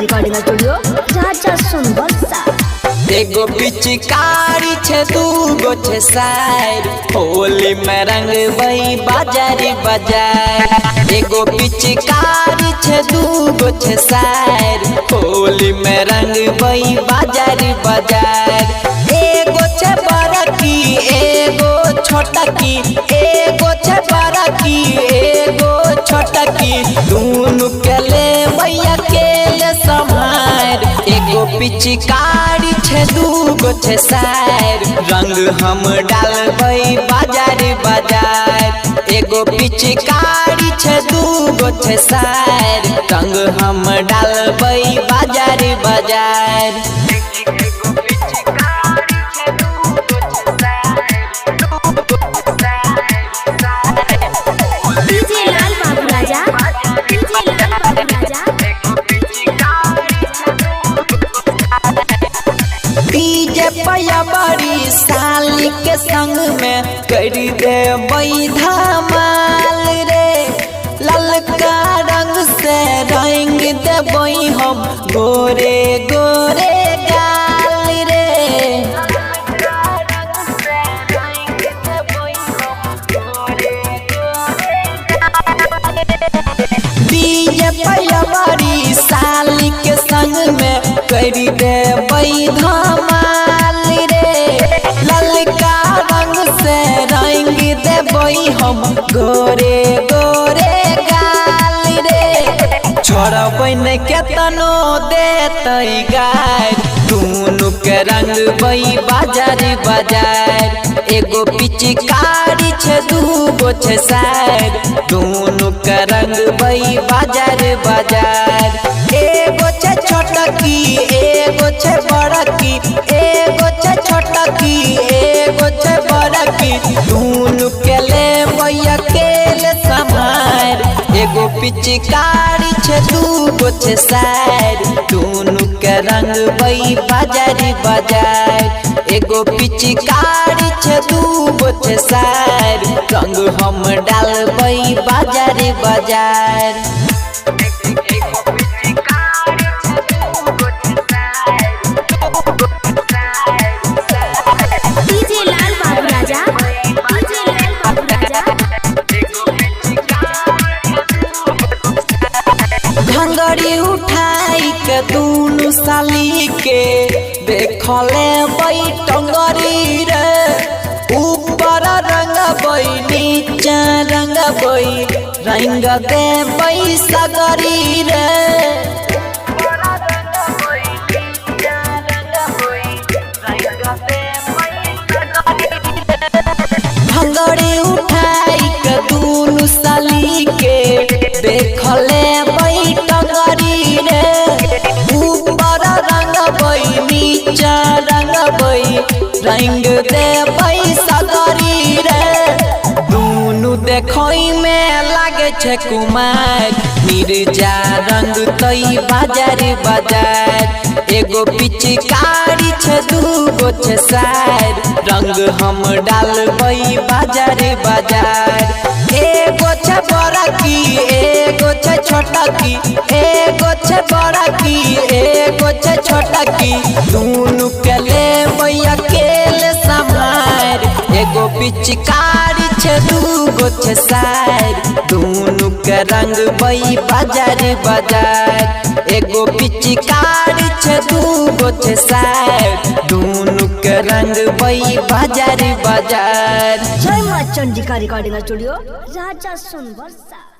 Recording studio राजा सुनबरसा। एगो पिचकारी छे दू गो छे साइड होली में रंग वही बाजारी बाजार। एगो पिचकारी छे दू गो छे साइड होली में रंग वही बाजारी बाजार। एगो छे बड़ा की एगो छोटा की, एगो छे बड़ा की एगो छोटा की, दोनों के ले भैया के ले संभार। एगो पिचकारी छे दू गो छे साइड रंग हम डालबै बाजार बाजार। एगो पिचकारी छे दू गो छे साइड रंग हम डालबै बाजार बाजार। डीजे लाल बाबू राजा, डीजे लाल बाबू राजा। डीजे पैया बड़ी साली के संग में कर दे धमाल रे। ललका रंग से रंग देबै हम गोरे गोरे गाल रे। डीजे पैया बड़ी साली के संग में कर दे धमाल रे। ललका रंग से रंग देबै हम गोरे गोरे गाल रे। छोड़बै न केतनो देतै गाय दोनों के रंग वही बाजार बाजार। एगो पिचकारी छे दू गो छे साइड दोनों के रंग वही बाजार बाजार। एगो छे छोटा की एगो छे बड़ा की, एगो छे छोटा की एगो छे बड़ा की, दोनों के ले भैया के ले संभार। एगो पिचकारी छे दू गो छे साइड दोनों के रंग वही बाजार बाजार। एगो पिचकारी छे दू गो छे साइड रंग हम डालबै बाजार बाजार। डीजे लाल बाबू राजा, डीजे लाल बाबू राजा। घंगड़ी उठाई के दोनों साली के देखले टंगरी रे। ऊपर रंग नीचा रंग रंग दे सगरी रे। घंगड़ी उठाई के दोनों साली के देखले टंगरी रे। ऊपर रंग नीचा रंग रंग दे सगरी रे। दोनों देखई में लागे छे कुमार मिर्जा रंग तई बाजार बाजार। एगो पिचकारी छे दू गो छे साइड रंग हम डालबै बाजार बाजार। एगो छे बड़ा की एगो छे छोटा की, एगो छे बड़ा की एगो छे छोटा की, दोनों के ले भैया के ले संभार। एगो पिचकारी छे दू गो छे साइड दोनों के रंग वही बाजार बाजार। एगो पिचकारी छे दू गो छे साइड दोनों के रंग वही बाजार बाजार। जय मां चंडिका रिकॉर्डिंग स्टूडियो राजा सुनबरसा।